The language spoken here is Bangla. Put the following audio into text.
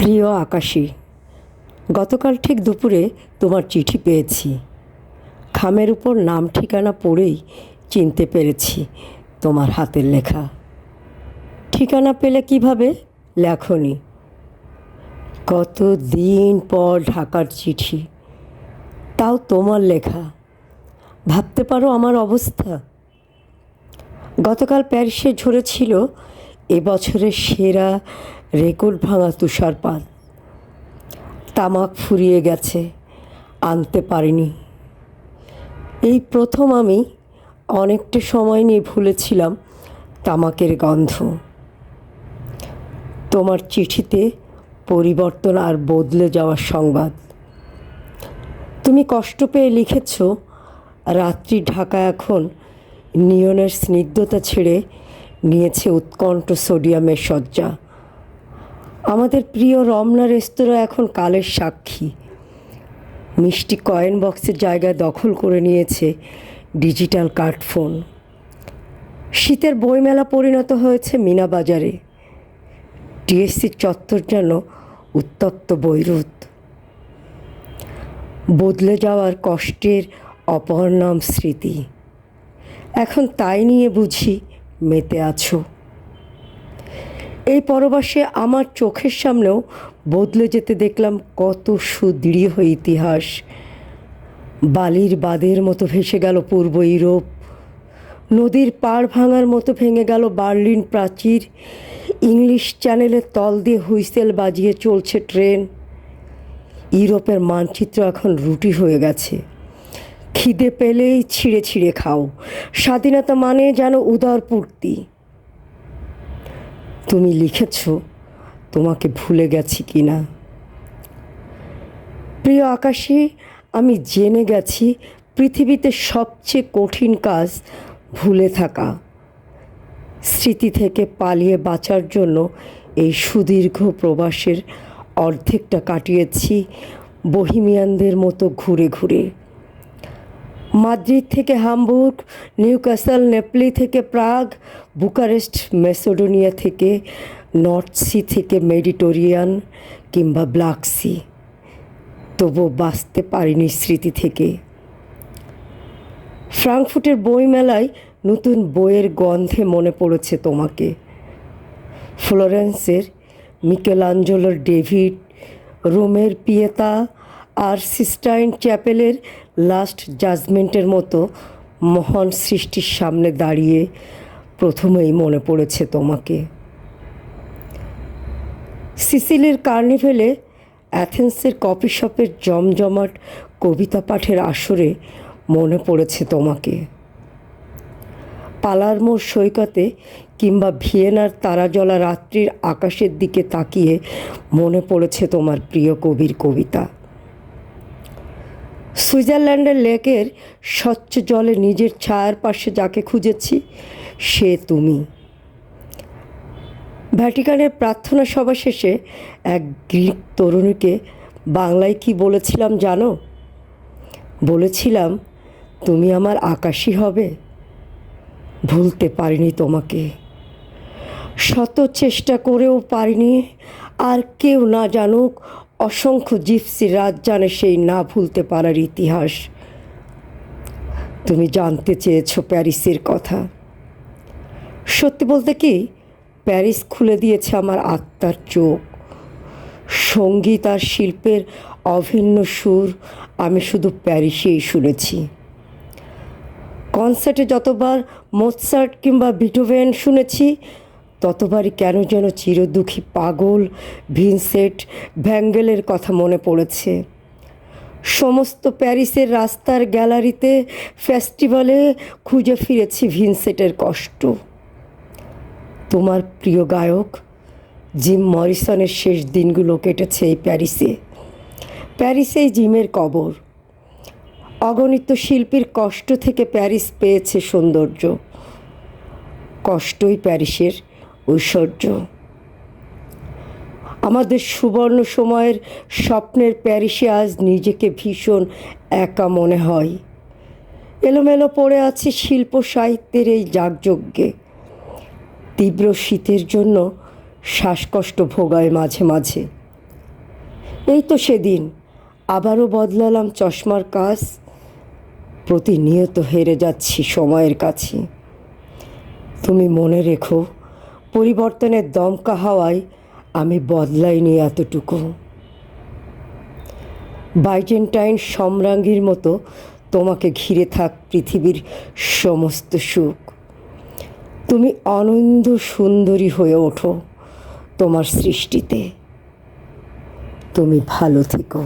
প্রিয় আকাশী, গতকাল ঠিক দুপুরে তোমার চিঠি পেয়েছি। খামের উপর নাম ঠিকানা পড়েই চিনতে পেরেছি তোমার হাতের লেখা। ঠিকানা পেলে কিভাবে? লেখনি। কত দিন পর ঢাকার চিঠি, তাও তোমার লেখা। ভাবতে পারো আমার অবস্থা। গতকাল প্যারিসে ঝরেছিল এবছরের সেরা রেকর্ড ভাঙা তুষারপাত। তামাক ফুরিয়ে গেছে, আনতে পারিনি। এই প্রথম আমি অনেকটা সময় নিয়ে ভুলেছিলাম তামাকের গন্ধ। তোমার চিঠিতে পরিবর্তন আর বদলে যাওয়ার সংবাদ। তুমি কষ্ট পেয়ে লিখেছ, রাত্রি ঢাকা এখন নিয়নের স্নিগ্ধতা ছেড়ে নিয়েছে উৎকণ্ঠ সোডিয়ামের শয্যা। আমাদের প্রিয় রমনা রেস্তোরাঁ এখন কালের সাক্ষী। মিষ্টি কয়েন বক্সের জায়গায় দখল করে নিয়েছে ডিজিটাল কার্ডফোন। শীতের বইমেলা পরিণত হয়েছে মিনা বাজারে। টিএসসির চত্বর যেন উত্তপ্ত বৈরুত। বদলে যাওয়ার কষ্টের অপর নাম স্মৃতি। এখন তাই নিয়ে বুঝি মেতে আছো। এই পরবাসে আমার চোখের সামনেও বদলে যেতে দেখলাম কত সুদৃঢ় ইতিহাস। বালির বাঁধের মতো ভেসে গেল পূর্ব ইউরোপ। নদীর পাড় ভাঙার মতো ভেঙে গেল বার্লিন প্রাচীর। ইংলিশ চ্যানেলের তল দিয়ে হুইসেল বাজিয়ে চলছে ট্রেন। ইউরোপের মানচিত্র এখন রুটি হয়ে গেছে। খিদে পেলেই ছিঁড়ে ছিঁড়ে খাও। স্বাধীনতা মানে যেন উদারপূর্তি। তুমি লিখেছ, তোমাকে ভুলে গেছি কি না। প্রিয় আকাশী, আমি জেনে গেছি পৃথিবীতে সবচেয়ে কঠিন কাজ ভুলে থাকা। স্মৃতি থেকে পালিয়ে বাঁচার জন্য এই সুদীর্ঘ প্রবাসের অর্ধেকটা কাটিয়েছি বহিমিয়ানদের মতো ঘুরে ঘুরে। মাদ্রিদ থেকে হামবুর্গ, নিউক্যাসল, নেপলি থেকে প্রাগ, বুকারেস্ট, মেসোডোনিয়া থেকে নর্থ সি থেকে মেডিটেরিয়ান কিংবা ব্ল্যাক সি। তবু বাঁচতে পারিনি স্মৃতি থেকে। ফ্রাঙ্কফুর্টের বইমেলায় নতুন বইয়ের গন্ধে মনে পড়েছে তোমাকে। ফ্লোরেন্সের মিকেলাঞ্জেলোর ডেভিড, রোমের পিয়েতা আর সিস্টাইন চ্যাপেলের লাস্ট জাজমেন্টের মতো মহান সৃষ্টির সামনে দাঁড়িয়ে প্রথমেই মনে পড়েছে তোমাকে। সিসিলির কার্নিভেলে, অ্যাথেন্সের কফি শপের জমজমাট কবিতা পাঠের আসরে মনে পড়েছে তোমাকে। পালারমোর সৈকতে কিংবা ভিয়েনার তারাজলা রাত্রির আকাশের দিকে তাকিয়ে মনে পড়েছে তোমার প্রিয় কবির কবিতা। সুইজারল্যান্ডের লেকের স্বচ্ছ জলে নিজের ছায়ার পাশে যাকে খুঁজেছি সে তুমি। ভ্যাটিকানের প্রার্থনা সভা শেষে এক গ্রিক তরুণীকে বাংলায় কি বলেছিলাম জানো? বলেছিলাম, তুমি আমার আকাশী হবে। ভুলতে পারিনি তোমাকে। শত চেষ্টা করেও পারিনি। আর কেউ না জানুক, অসংখ্য জিপসি রাত জানে সেই না ভুলতে পারার ইতিহাস। তুমি জানতে চেয়েছো প্যারিসের কথা। সত্যি বলতে কি, প্যারিস খুলে দিয়েছে আমার আত্মার চোখ। সঙ্গীত আর শিল্পের অভিন্ন সুর আমি শুধু প্যারিসেই শুনেছি। কনসার্টে যতবার মোৎসার্ট কিংবা বিটোভেন শুনেছি, ততবারই কেন যেন চিরদুঃখী পাগল ভিনসেন্ট ভ্যাঙ্গেলের কথা মনে পড়েছে। সমস্ত প্যারিসের রাস্তার গ্যালারিতে, ফেস্টিভ্যালে খুঁজে ফিরেছি ভিনসেন্টের কষ্ট। তোমার প্রিয় গায়ক জিম মরিসনের শেষ দিনগুলো কেটেছে এই প্যারিসে। প্যারিসেই জিমের কবর। অগণিত শিল্পীর কষ্ট থেকে প্যারিস পেয়েছে সৌন্দর্য। কষ্টই প্যারিসের ঐশ্বর্য। আমাদের সুবর্ণ সময়ের স্বপ্নের প্যারিসে আজ নিজেকে ভীষণ একা মনে হয়। এলোমেলো পড়ে আছে শিল্প সাহিত্যের এই যাগযজ্ঞে। তীব্র শীতের জন্য শ্বাসকষ্ট ভোগায় মাঝে মাঝে। এই তো সেদিন আবারও বদলালাম চশমার কাজ, প্রতিনিয়ত হেরে যাচ্ছি সময়ের কাছে। তুমি মনে রেখো, পরিবর্তনের দমকা হাওয়ায় আমি বদলাইনি এতটুকু। বাইজেন্টাইন সম্রাজ্ঞীর মতো তোমাকে ঘিরে থাক পৃথিবীর সমস্ত সুখ। তুমি অনন্ত সুন্দরী হয়ে ওঠো তোমার সৃষ্টিতে। তুমি ভালো থেকো।